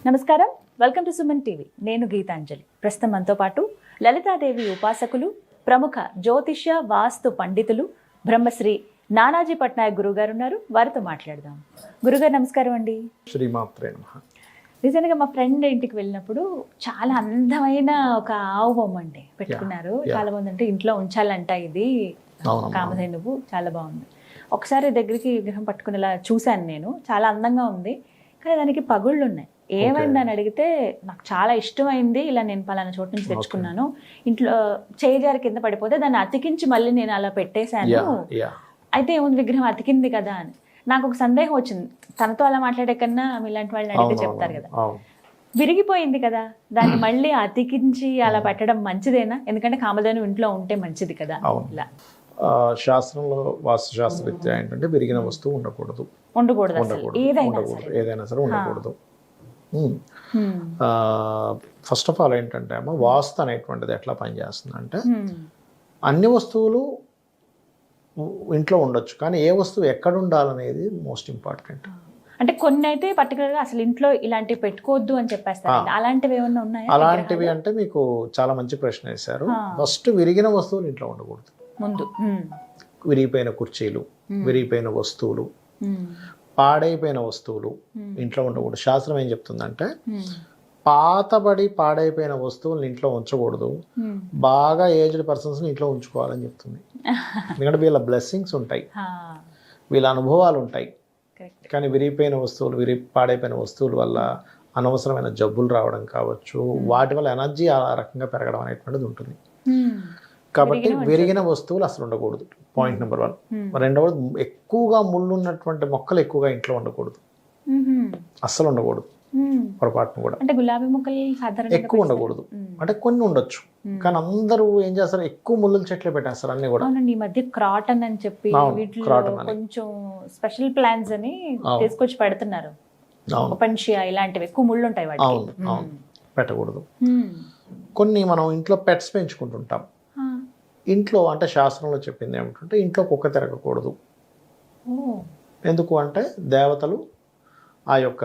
నమస్కారం, welcome to Suman TV. నేను గీతాంజలి. ప్రస్తుతం మనతో పాటు లలితాదేవి ఉపాసకులు, ప్రముఖ జ్యోతిష్య వాస్తు పండితులు బ్రహ్మశ్రీ నానాజీ పట్నాయక్ గురువు గారు ఉన్నారు. వారితో మాట్లాడదాం. గురుగారు నమస్కారం అండి. శ్రీమాత్రే నమః. నిజంగా మా ఫ్రెండ్ ఇంటికి వెళ్ళినప్పుడు చాలా అందమైన ఒక ఆవు బొమ్మ అండి పెట్టుకున్నారు. చాలా బాగుంది. అంటే ఇంట్లో ఉంచాలంట ఇది కామధేనువు, చాలా బాగుంది. ఒకసారి దగ్గరికి విగ్రహం పట్టుకునేలా చూశాను నేను. చాలా అందంగా ఉంది, కానీ దానికి పగుళ్ళు ఉన్నాయి. ఏమైందని అడిగితే నాకు చాలా ఇష్టమైంది, ఇలా నేను పలానా చోటు నుంచి తెచ్చుకున్నాను, ఇంట్లో చేజారి కింద పడిపోతే దాన్ని అతికించి మళ్ళీ నేను అలా పెట్టేశాను, అయితే ఏముంది విగ్రహం అతికింది కదా అని. నాకు ఒక సందేహం వచ్చింది. తనతో అలా మాట్లాడే కన్నా ఇలాంటి వాళ్ళని అడిగితే చెప్తారు కదా. విరిగిపోయింది కదా, దాన్ని మళ్ళీ అతికించి అలా పెట్టడం మంచిదేనా? ఎందుకంటే కామధేను ఇంట్లో ఉంటే మంచిది కదా. ఇలా శాస్త్రంలో వాస్తుశాస్త్రరీత్యా ఏంటంటే విరిగిన వస్తువు ఉండకూడదు, ఏదైనా సరే ఉండకూడదు. ఫస్ట్ ఆఫ్ ఆల్ ఏంటంటే అమ్మ, వాస్తు అనేటువంటిది ఎట్లా పనిచేస్తుంది అంటే, అన్ని వస్తువులు ఇంట్లో ఉండొచ్చు, కానీ ఏ వస్తువు ఎక్కడ ఉండాలనేది మోస్ట్ ఇంపార్టెంట్. అంటే కొన్ని అయితే పర్టికులర్గా అసలు ఇంట్లో ఇలాంటివి పెట్టుకోవద్దు అని చెప్పేస్తారు. అలాంటివి ఏమన్నా ఉన్నాయా? అలాంటివి అంటే మీకు చాలా మంచి ప్రశ్న వేశారు. ఫస్ట్ విరిగిన వస్తువులు ఇంట్లో ఉండకూడదు. ముందు విరిగిపోయిన కుర్చీలు, విరిగిపోయిన వస్తువులు, పాడైపోయిన వస్తువులు ఇంట్లో ఉండకూడదు. శాస్త్రం ఏం చెప్తుందంటే, పాతబడి పాడైపోయిన వస్తువులను ఇంట్లో ఉంచకూడదు, బాగా ఏజ్డ్ పర్సన్స్ని ఇంట్లో ఉంచుకోవాలని చెప్తుంది. ఎందుకంటే వీళ్ళ బ్లెస్సింగ్స్ ఉంటాయి, వీళ్ళ అనుభవాలు ఉంటాయి. కానీ విరిగిపోయిన వస్తువులు, పాడైపోయిన వస్తువుల వల్ల అనవసరమైన జబ్బులు రావడం కావచ్చు, వాటి వల్ల ఎనర్జీ ఆ రకంగా పెరగడం అనేటువంటిది ఉంటుంది. కాబట్టి విరిగిన వస్తువులు అసలు ఉండకూడదు, పాయింట్ నెంబర్ 1. రెండవది, ఎక్కువగా ముళ్ళు ఉన్నటువంటి మొక్కలు ఎక్కువగా ఇంట్లో ఉండకూడదు, అస్సలు ఉండకూడదు పొరపాటును కూడా. అంటే గులాబీ మొక్కలు ఎక్కువ ఉండకూడదు. అంటే కొన్ని ఉండొచ్చు, కానీ అందరూ ఏం చేస్తారు, ఎక్కువ ముళ్ళ చెట్లే పెట్టేస్తారు అన్ని కూడా. ఈ మధ్య క్రాటన్ అని చెప్పి కొంచెం స్పెషల్ ప్లాన్స్ అని తీసుకొచ్చి పెడుతున్నారు. ఓపెన్షియా ఇలాంటివి ఎక్కువ ముళ్ళు ఉంటాయి వాటికి. అవును, పెట్టకూడదు. కొన్ని మనం ఇంట్లో పెట్స్ పెంచుకుంటుంటాం. ఇంట్లో అంటే శాస్త్రంలో చెప్పింది ఏమిటంటే, ఇంట్లో కుక్క తిరగకూడదు. ఎందుకు అంటే దేవతలు ఆ యొక్క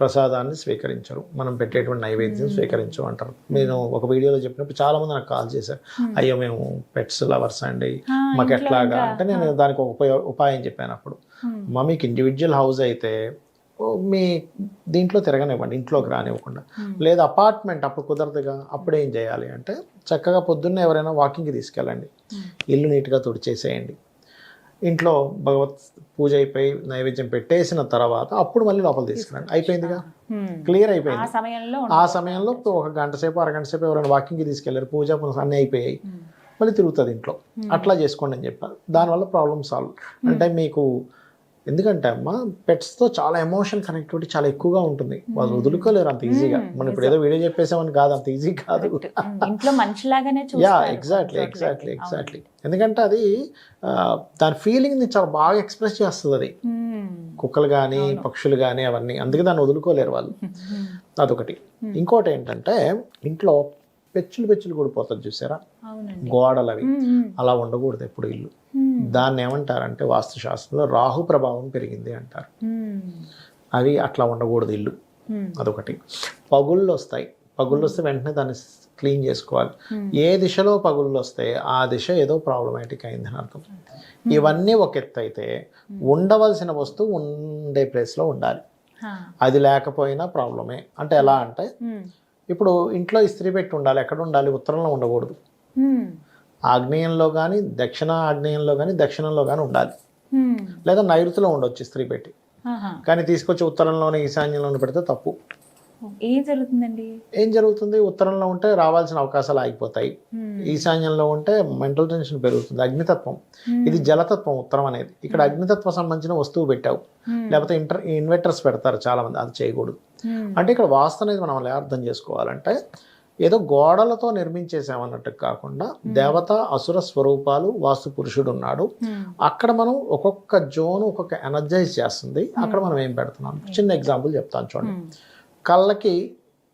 ప్రసాదాన్ని స్వీకరించరు, మనం పెట్టేటువంటి నైవేద్యం స్వీకరించు అంటారు. నేను ఒక వీడియోలో చెప్పినప్పుడు చాలా మంది నాకు కాల్ చేశారు, అయ్యో మేము పెట్స్ లవర్స్ అండి, మాకు ఎట్లాగా అంటే, నేను దానికి ఒక ఉపాయం చెప్పాను. అప్పుడు మీకు ఇండివిజువల్ హౌస్ అయితే మీ దీంట్లో తిరగనివ్వండి, ఇంట్లోకి రానివ్వకుండా. లేదా అపార్ట్మెంట్ అప్పుడు కుదరదుగా, అప్పుడు ఏం చేయాలి అంటే, చక్కగా పొద్దున్నే ఎవరైనా వాకింగ్కి తీసుకెళ్ళండి, ఇల్లు నీట్గా తుడిచేసేయండి, ఇంట్లో భగవత్ పూజ అయిపోయి నైవేద్యం పెట్టేసిన తర్వాత అప్పుడు మళ్ళీ లోపల తీసుకురండి. అయిపోయిందిగా, క్లియర్ అయిపోయింది. ఆ సమయంలో ఒక గంట సేపు అరగంట సేపు ఎవరైనా వాకింగ్కి తీసుకెళ్ళారు, పూజ అన్నీ అయిపోయాయి, మళ్ళీ తిరుగుతుంది ఇంట్లో. అట్లా చేసుకోండి అని చెప్పారు. దానివల్ల ప్రాబ్లమ్ సాల్వ్. అంటే మీకు ఎందుకంటే అమ్మ, పెట్స్తో చాలా ఎమోషన్ కనెక్టివిటీ చాలా ఎక్కువగా ఉంటుంది, వాళ్ళు వదులుకోలేరు అంత ఈజీగా. మనం ఇప్పుడు ఏదో వీడియో చెప్పేసామని కాదు, అంత ఈజీ కాదు. ఇంట్లో మనిషిలాగానే ఎగ్జాక్ట్లీ. ఎందుకంటే అది దాని ఫీలింగ్ని చాలా బాగా ఎక్స్ప్రెస్ చేస్తుంది అది, కుక్కలు కానీ పక్షులు కానీ అవన్నీ. అందుకే దాన్ని వదులుకోలేరు వాళ్ళు. అదొకటి. ఇంకోటి ఏంటంటే, ఇంట్లో పెచ్చులు కూడిపోతుంది చూసారా, గోడలు అవి, అలా ఉండకూడదు ఎప్పుడు ఇల్లు. దాన్ని ఏమంటారంటే వాస్తుశాస్త్రంలో రాహు ప్రభావం పెరిగింది అంటారు. అవి అట్లా ఉండకూడదు ఇల్లు. అదొకటి. పగుళ్ళు వస్తాయి, పగుళ్ళు వస్తే వెంటనే దాన్ని క్లీన్ చేసుకోవాలి. ఏ దిశలో పగుళ్ళు వస్తే ఆ దిశ ఏదో ప్రాబ్లమాటిక్ అయిందని అర్థం. ఇవన్నీ ఒక ఎత్తు అయితే, ఉండవలసిన వస్తువు ఉండే ప్లేస్లో ఉండాలి. అది లేకపోయినా ప్రాబ్లమే. అంటే ఎలా అంటే, ఇప్పుడు ఇంట్లో ఇస్త్రీ పెట్టి ఉండాలి, ఎక్కడ ఉండాలి, ఉత్తరంలో ఉండకూడదు. ఆగ్నేయంలో కానీ దక్షిణ ఆగ్నేయంలో కానీ దక్షిణంలో కానీ ఉండాలి. లేదా నైరుతిలో ఉండొచ్చు ఇస్త్రీ పెట్టి, కానీ తీసుకొచ్చి ఉత్తరంలోనే ఈశాన్యంలోనే పెడితే తప్పు. ఏం జరుగుతుంది, ఉత్తరంలో ఉంటే రావాల్సిన అవకాశాలు ఆగిపోతాయి, ఈశాన్యంలో ఉంటే మెంటల్ టెన్షన్ పెరుగుతుంది. అగ్నితత్వం, ఇది జలతత్వం ఉత్తరం అనేది. ఇక్కడ అగ్నితత్వం సంబంధించిన వస్తువు పెట్టావు, లేకపోతే ఇన్వర్టర్స్ పెడతారు చాలా మంది, అది చేయకూడదు. అంటే ఇక్కడ వాస్తు అనేది మనం ఎలా అర్థం చేసుకోవాలంటే, ఏదో గోడలతో నిర్మించేసామన్నట్టు కాకుండా, దేవత అసుర స్వరూపాలు, వాస్తు పురుషుడు ఉన్నాడు అక్కడ. మనం ఒక్కొక్క జోన్ ఒక్కొక్క ఎనర్జైజ్ చేస్తుంది. అక్కడ మనం ఏం పెడుతున్నాం, చిన్న ఎగ్జాంపుల్ చెప్తాను చూడండి. కళ్ళకి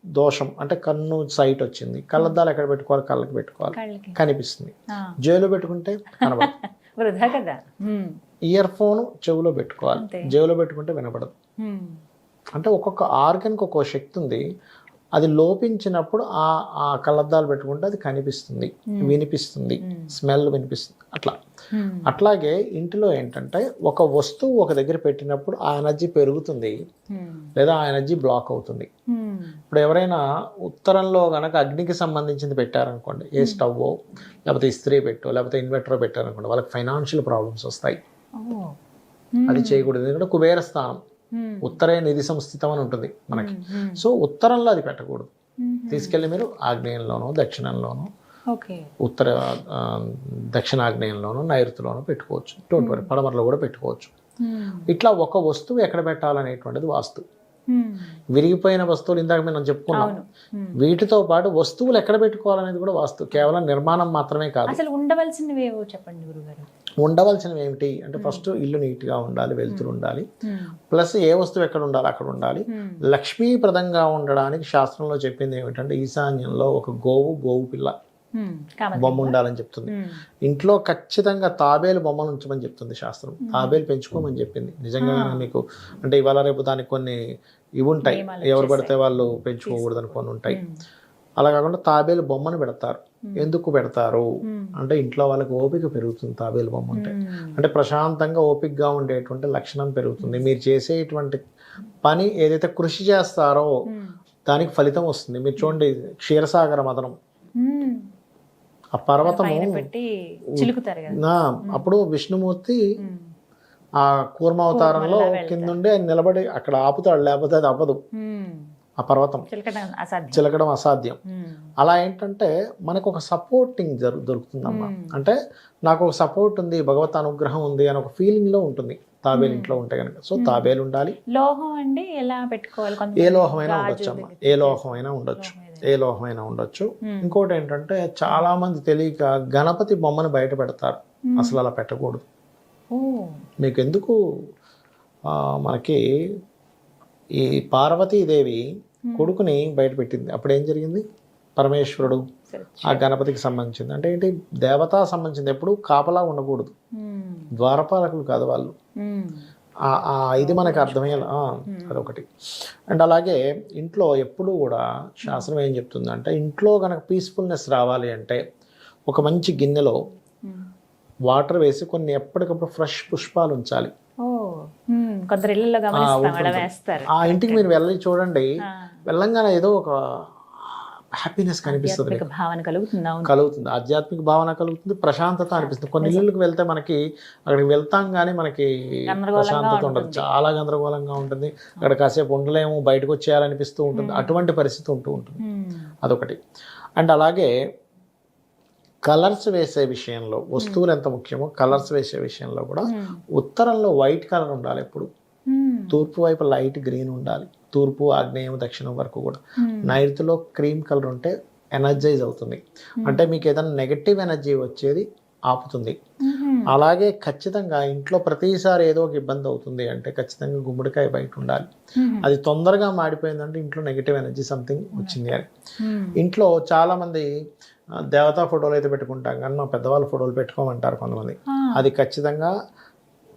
దోషం అంటే కన్ను సైట్ వచ్చింది, కళ్ళద్దాలు ఎక్కడ పెట్టుకోవాలి, కళ్ళకి పెట్టుకోవాలి, కనిపిస్తుంది. జేబులో పెట్టుకుంటే కనబడదు. ఇయర్ ఫోన్ చెవిలో పెట్టుకోవాలి, జేబులో పెట్టుకుంటే వినపడదు. అంటే ఒక్కొక్క ఆర్గన్కి ఒక్కొక్క శక్తి ఉంది. అది లోపించినప్పుడు ఆ కళ్ళద్దాలు పెట్టుకుంటే అది కనిపిస్తుంది, వినిపిస్తుంది, స్మెల్ వినిపిస్తుంది అట్లా. అట్లాగే ఇంటిలో ఏంటంటే ఒక వస్తువు ఒక దగ్గర పెట్టినప్పుడు ఆ ఎనర్జీ పెరుగుతుంది లేదా ఆ ఎనర్జీ బ్లాక్ అవుతుంది. ఇప్పుడు ఎవరైనా ఉత్తరంలో కనుక అగ్నికి సంబంధించింది పెట్టారనుకోండి, ఏ స్టవ్ లేకపోతే ఇస్త్రీ పెట్టో లేకపోతే ఇన్వర్టర్ పెట్టారనుకోండి, వాళ్ళకి ఫైనాన్షియల్ ప్రాబ్లమ్స్ వస్తాయి. అది చేయకూడదు, ఎందుకంటే కుబేర స్థానం, ఉత్తరే నిధి సంస్థితం అని ఉంటుంది మనకి. సో ఉత్తరంలో అది పెట్టకూడదు. తీసుకెళ్ళి మీరు ఆగ్నేయంలోనో దక్షిణంలోనో ఉత్తర దక్షిణాగ్నేయంలోనో నైరుతిలోనో పెట్టుకోవచ్చు. డోంట్ వరీ, పడమరలో కూడా పెట్టుకోవచ్చు. ఇట్లా ఒక వస్తువు ఎక్కడ పెట్టాలనేటువంటిది వాస్తు. విరిగిపోయిన వస్తువులు ఇందాక మనం చెప్పుకున్నాం, వీటితో పాటు వస్తువులు ఎక్కడ పెట్టుకోవాలనేది కూడా వాస్తు. కేవలం నిర్మాణం మాత్రమే కాదు. అసలు ఉండవలసినవి ఏవో చెప్పండి గురుగారు. ఉండవలసినవి ఏమిటి అంటే ఫస్ట్ ఇల్లు నీట్గా ఉండాలి, వెలుతురు ఉండాలి, ప్లస్ ఏ వస్తువు ఎక్కడ ఉండాలి అక్కడ ఉండాలి. లక్ష్మీప్రదంగా ఉండడానికి శాస్త్రంలో చెప్పింది ఏమిటంటే ఈశాన్యంలో ఒక గోవు పిల్ల బొమ్మ ఉండాలని చెప్తుంది. ఇంట్లో ఖచ్చితంగా తాబేలు బొమ్మను ఉంచమని చెప్తుంది శాస్త్రం. తాబేలు పెంచుకోమని చెప్పింది. నిజంగా మీకు అంటే ఇవాళ రేపు దానికి కొన్ని ఇవి ఉంటాయి, ఎవరు పడితే వాళ్ళు పెంచుకోకూడదని కొన్ని ఉంటాయి. అలా కాకుండా తాబేలు బొమ్మను పెడతారు. ఎందుకు పెడతారు అంటే ఇంట్లో వాళ్ళకి ఓపిక పెరుగుతుంది తాబేలు బొమ్మ ఉంటే. అంటే ప్రశాంతంగా ఓపికగా ఉండేటువంటి లక్షణం పెరుగుతుంది. మీరు చేసేటువంటి పని ఏదైతే కృషి చేస్తారో దానికి ఫలితం వస్తుంది. మీరు చూడండి క్షీరసాగర మదనం, ఆ పర్వతము అప్పుడు విష్ణుమూర్తి ఆ కూర్మావతారంలో కిందుండి ఆయన నిలబడి అక్కడ ఆపుతాడు, లేకపోతే అది అవ్వదు. ఆ పర్వతం చిలకడం అసాధ్యం. అలా ఏంటంటే మనకు ఒక సపోర్టింగ్ దొరుకుతుందమ్మా. అంటే నాకు ఒక సపోర్ట్ ఉంది, భగవత్ అనుగ్రహం ఉంది అని ఒక ఫీలింగ్ లో ఉంటుంది తాబేలు ఇంట్లో ఉంటే కనుక. సో తాబేలు ఉండాలి. లోహం అండి ఎలా పెట్టుకోవాలి? ఏ లోహమైనా ఉండొచ్చు అమ్మా, ఏ లోహమైనా ఉండొచ్చు, ఏ లోహమైనా ఉండొచ్చు. ఇంకోటి ఏంటంటే చాలా మంది తెలియక గణపతి బొమ్మను బయట పెడతారు. అసలు అలా పెట్టకూడదు. మీకు ఎందుకు, మనకి ఈ పార్వతీదేవి కొడుకుని బయట పెట్టింది. అప్పుడు ఏం జరిగింది? పరమేశ్వరుడు ఆ గణపతికి సంబంధించింది. అంటే ఏంటి? దేవతా సంబంధించింది. ఎప్పుడు కాపలా ఉండకూడదు, ద్వారపాలకులు కాదు వాళ్ళు. ఇది మనకు అర్థమయ్యేలా అదొకటి. అండ్ అలాగే ఇంట్లో ఎప్పుడు కూడా శాస్త్రం ఏం చెప్తుందంటే ఇంట్లో కనుక పీస్ఫుల్నెస్ రావాలి అంటే ఒక మంచి గిన్నెలో వాటర్ వేసి కొన్ని ఎప్పటికప్పుడు ఫ్రెష్ పుష్పాలు ఉంచాలి. ఆ ఇంటికి మీరు వెళ్ళి చూడండి, వెళ్ళంగానే ఏదో ఒక హ్యాపీనెస్ కనిపిస్తుంది, కలుగుతుంది, ఆధ్యాత్మిక భావన కలుగుతుంది, ప్రశాంతత అనిపిస్తుంది. కొన్ని ఇళ్ళకి వెళ్తే మనకి అక్కడికి వెళ్తాం కానీ మనకి ప్రశాంతత ఉండదు, చాలా గందరగోళంగా ఉంటుంది. అక్కడ కాసేపు ఉండలేము, బయటకు వచ్చేయాలనిపిస్తూ ఉంటుంది. అటువంటి పరిస్థితి ఉంటూ ఉంటుంది. అదొకటి. అండ్ అలాగే కలర్స్ వేసే విషయంలో, వస్తువులు ఎంత ముఖ్యమో కలర్స్ వేసే విషయంలో కూడా ఉత్తరంలో వైట్ కలర్ ఉండాలి ఎప్పుడు. తూర్పు వైపు లైట్ గ్రీన్ ఉండాలి, తూర్పు ఆగ్నేయం దక్షిణం వరకు కూడా. నైరుతిలో క్రీమ్ కలర్ ఉంటే ఎనర్జైజ్ అవుతుంది, అంటే మీకు ఏదైనా నెగటివ్ ఎనర్జీ వచ్చేది ఆపుతుంది. అలాగే ఖచ్చితంగా ఇంట్లో ప్రతిసారి ఏదో ఒక ఇబ్బంది అవుతుంది అంటే ఖచ్చితంగా గుమ్మడికాయ బయట ఉండాలి. అది తొందరగా మాడిపోయిందంటే ఇంట్లో నెగటివ్ ఎనర్జీ సంథింగ్ వచ్చింది అని. ఇంట్లో చాలా మంది దేవతా ఫోటోలు అయితే పెట్టుకుంటాం కానీ మా పెద్దవాళ్ళ ఫోటోలు పెట్టుకోమంటారు కొంతమంది. అది ఖచ్చితంగా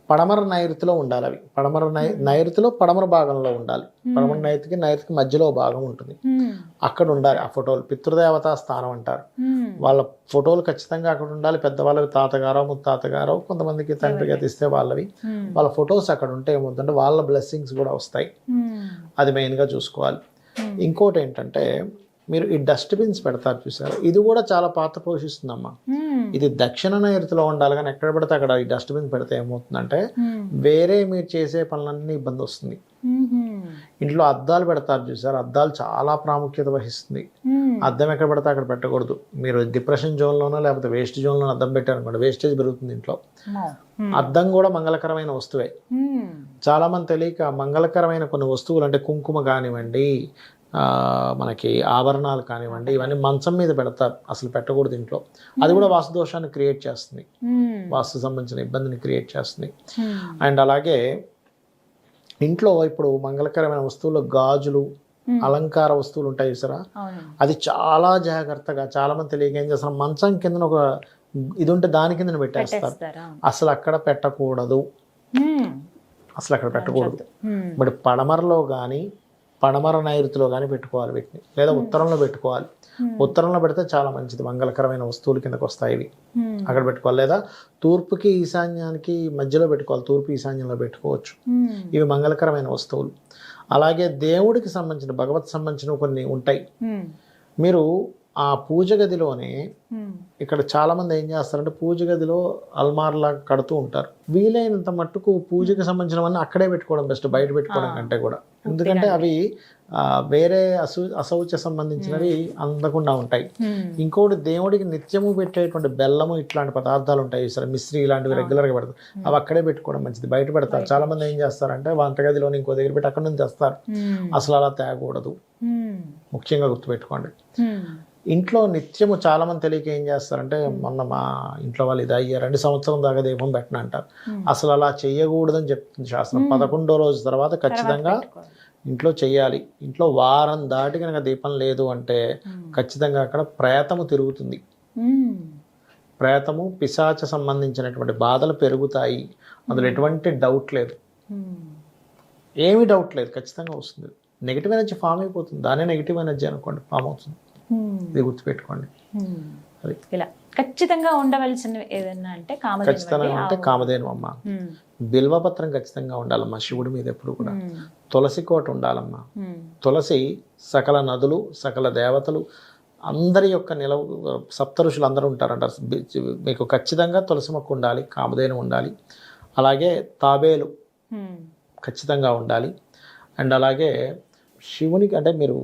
పడమర నైరుతిలో ఉండాలి. అవి పడమర నైరుతిలో పడమర భాగంలో ఉండాలి. పడమర నైరుతికి మధ్యలో భాగం ఉంటుంది, అక్కడ ఉండాలి ఆ ఫోటోలు. పితృదేవతా స్థానం అంటారు. వాళ్ళ ఫోటోలు ఖచ్చితంగా అక్కడ ఉండాలి. పెద్దవాళ్ళవి తాతగారో ముత్తాతగారో, కొంతమందికి తండ్రిగా తీస్తే వాళ్ళవి, వాళ్ళ ఫొటోస్ అక్కడ ఉంటే ఏమవుతుందంటే వాళ్ళ బ్లెస్సింగ్స్ కూడా వస్తాయి. అది మెయిన్గా చూసుకోవాలి. ఇంకోటి ఏంటంటే మీరు ఈ డస్ట్బిన్స్ పెడతారు చూసారు, ఇది కూడా చాలా పాత్ర పోషిస్తుందమ్మా. ఇది దక్షిణ నైరుతిలో ఉండాలి, కానీ ఎక్కడ పెడితే అక్కడ ఈ డస్ట్బిన్ పెడితే ఏమవుతుందంటే వేరే మీరు చేసే పనులన్నీ ఇబ్బంది వస్తుంది. ఇంట్లో అద్దాలు పెడతారు చూసారు, అద్దాలు చాలా ప్రాముఖ్యత వహిస్తుంది. అద్దం ఎక్కడ పెడితే అక్కడ పెట్టకూడదు. మీరు డిప్రెషన్ జోన్లోనో లేకపోతే వేస్ట్ జోన్లోనో అద్దం పెట్టారనుకోండి, వేస్టేజ్ పెరుగుతుంది ఇంట్లో. అద్దం కూడా మంగళకరమైన వస్తువే. చాలా మంది తెలియక మంగళకరమైన కొన్ని వస్తువులు అంటే కుంకుమ కానివ్వండి, మనకి ఆభరణాలు కానివ్వండి, ఇవన్నీ మంచం మీద పెడతారు, అసలు పెట్టకూడదు ఇంట్లో. అది కూడా వాస్తు దోషాన్ని క్రియేట్ చేస్తుంది, వాస్తు సంబంధించిన ఇబ్బందిని క్రియేట్ చేస్తుంది. అండ్ అలాగే ఇంట్లో ఇప్పుడు మంగళకరమైన వస్తువులు, గాజులు, అలంకార వస్తువులు ఉంటాయి చూసారా, అది చాలా జాగ్రత్తగా చాలా మంది తెలియక ఏం చేస్తారు, మంచం కింద ఒక ఇది ఉంటే దాని కింద పెట్టేస్తారు. అసలు అక్కడ పెట్టకూడదు. అసలు అక్కడ పెట్టకూడదు. బట్ పడమరలో కానీ పడమర నైరుతిలో కానీ పెట్టుకోవాలి వీటిని, లేదా ఉత్తరంలో పెట్టుకోవాలి. ఉత్తరంలో పెడితే చాలా మంచిది, మంగళకరమైన వస్తువులు కిందకు వస్తాయి ఇవి, అక్కడ పెట్టుకోవాలి. లేదా తూర్పుకి ఈశాన్యానికి మధ్యలో పెట్టుకోవాలి, తూర్పు ఈశాన్యంలో పెట్టుకోవచ్చు. ఇవి మంగళకరమైన వస్తువులు. అలాగే దేవుడికి సంబంధించిన భగవత్ సంబంధించిన కొన్ని ఉంటాయి. మీరు ఆ పూజ గదిలోనే, ఇక్కడ చాలా మంది ఏం చేస్తారంటే పూజ గదిలో అల్మార్లా కడుతూ ఉంటారు. వీలైనంత మట్టుకు పూజకి సంబంధించినవన్నీ అక్కడే పెట్టుకోవడం బెస్ట్, బయట పెట్టుకోవడం కంటే కూడా. ఎందుకంటే అవి వేరే అశౌచ సంబంధించినవి అందకుండా ఉంటాయి. ఇంకోటి, దేవుడికి నిత్యము పెట్టేటువంటి బెల్లము ఇట్లాంటి పదార్థాలు ఉంటాయి సరే, మిశ్రీ ఇలాంటివి రెగ్యులర్గా పెడతారు, అవి అక్కడే పెట్టుకోవడం మంచిది, బయట పెడతారు. చాలా మంది ఏం చేస్తారంటే వంటగదిలోని ఇంకో దగ్గర పెట్టి అక్కడ నుంచి తెస్తారు. అసలు అలా తేకూడదు, ముఖ్యంగా గుర్తుపెట్టుకోండి. ఇంట్లో నిత్యము చాలా మంది తెలియక ఏం చేస్తారంటే, మొన్న మా ఇంట్లో వాళ్ళు ఇది అయ్యారు 2 సంవత్సరం దాకా దీపం పెట్టిన అంటారు. అసలు అలా చెయ్యకూడదని చెప్తుంది శాస్త్రం. 11వ రోజు తర్వాత ఖచ్చితంగా ఇంట్లో చెయ్యాలి. ఇంట్లో వారం దాటి కనుక దీపం లేదు అంటే ఖచ్చితంగా అక్కడ ప్రేతము తిరుగుతుంది. ప్రేతము పిశాచ సంబంధించినటువంటి బాధలు పెరుగుతాయి, అందులో ఎటువంటి డౌట్ లేదు, ఏమీ డౌట్ లేదు, ఖచ్చితంగా వస్తుంది. నెగిటివ్ ఎనర్జీ ఫామ్ అయిపోతుంది, దానే నెగిటివ్ ఎనర్జీ అనుకోండి ఫామ్ అవుతుంది. ఇది గుర్తుపెట్టుకోండి. అది ఇలా ఖచ్చితంగా ఉండవలసిన ఏదన్నా అంటే కామధేను అమ్మ. బిల్వపత్రం ఖచ్చితంగా ఉండాలమ్మా శివుడి మీద ఎప్పుడు కూడా. తులసి కోట ఉండాలమ్మా. తులసి సకల నదులు, సకల దేవతలు అందరి యొక్క సప్త ఋషులు అందరూ ఉంటారంటారు. మీకు ఖచ్చితంగా తులసి మొక్క ఉండాలి, కామధేను ఉండాలి, అలాగే తాబేలు ఖచ్చితంగా ఉండాలి. అండ్ అలాగే శివునికి అంటే మీరు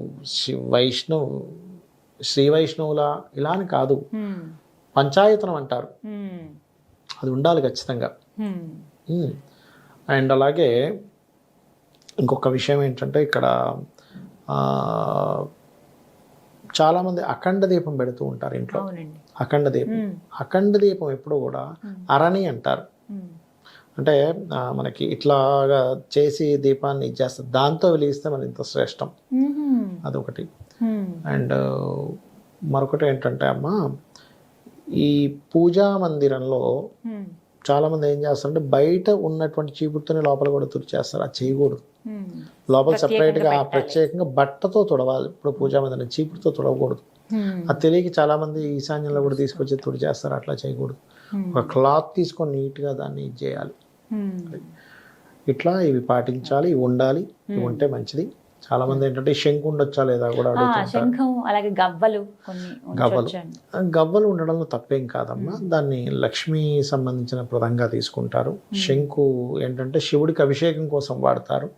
శ్రీ వైష్ణవుల ఇలా అని కాదు, పంచాయతనం అంటారు, అది ఉండాలి ఖచ్చితంగా. అండ్ అలాగే ఇంకొక విషయం ఏంటంటే, ఇక్కడ చాలామంది అఖండ దీపం పెడుతూ ఉంటారు ఇంట్లో. అఖండ దీపం ఎప్పుడు కూడా అరణి అంటారు. అంటే మనకి ఇట్లాగా చేసి దీపాన్ని ఇచ్చేస్తారు, దాంతో వెలిగిస్తే మన ఇంత శ్రేష్టం, అదొకటి. అండ్ మరొకటి ఏంటంటే అమ్మ, ఈ పూజా మందిరంలో చాలామంది ఏం చేస్తారంటే బయట ఉన్నటువంటి చీపురుతోనే లోపల కూడా తుడిచేస్తారు, అది చేయకూడదు. లోపల సపరేట్గా ప్రత్యేకంగా బట్టతో తుడవాలి. ఇప్పుడు పూజా మందిరం చీపురుతో తుడవకూడదు, అది తెలియక చాలామంది ఈశాన్యంలో కూడా తీసుకొచ్చి తుడిచేస్తారు, అట్లా చేయకూడదు. ఒక క్లాత్ తీసుకొని నీట్గా దాన్ని చేయాలి. ఇట్లా ఇవి పాటించాలి, ఇవి ఉండాలి, ఇవి ఉంటే మంచిది. చాలా మంది ఏంటంటే శంకు ఉండొచ్చా లేదా కూడా అడుగుతుంటారు. గవ్వలు ఉండడంలో తప్పేం కాదమ్మా, దాన్ని లక్ష్మి సంబంధించిన ప్రదంగా తీసుకుంటారు. శంకు ఏంటంటే శివుడికి అభిషేకం కోసం వాడతారు.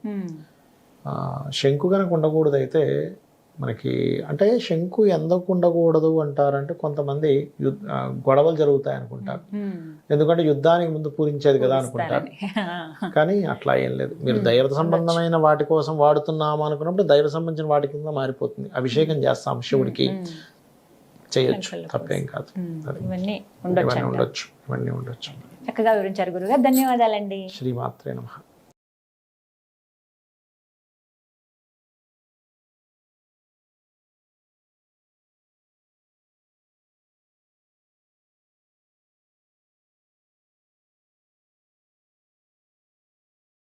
శంకు కనుక ఉండకూడదు అయితే మనకి, అంటే శంకు ఎందుకు ఉండకూడదు అంటారంటే కొంతమంది గొడవలు జరుగుతాయి అనుకుంటారు, ఎందుకంటే యుద్ధానికి ముందు పూరించేది కదా అనుకుంటారు. కానీ అట్లా ఏం లేదు, మీరు దైవ సంబంధమైన వాటి కోసం వాడుతున్నాము అనుకున్నప్పుడు దైవ సంబంధించిన వాటి కింద మారిపోతుంది. అభిషేకం చేస్తాం శివుడికి, చేయొచ్చు, తప్పేం కాదు. ఇవన్నీ ఉండొచ్చు. చక్కగా వివరించారు గురుగారు, ధన్యవాదాలండి. శ్రీమాత్రే నమః.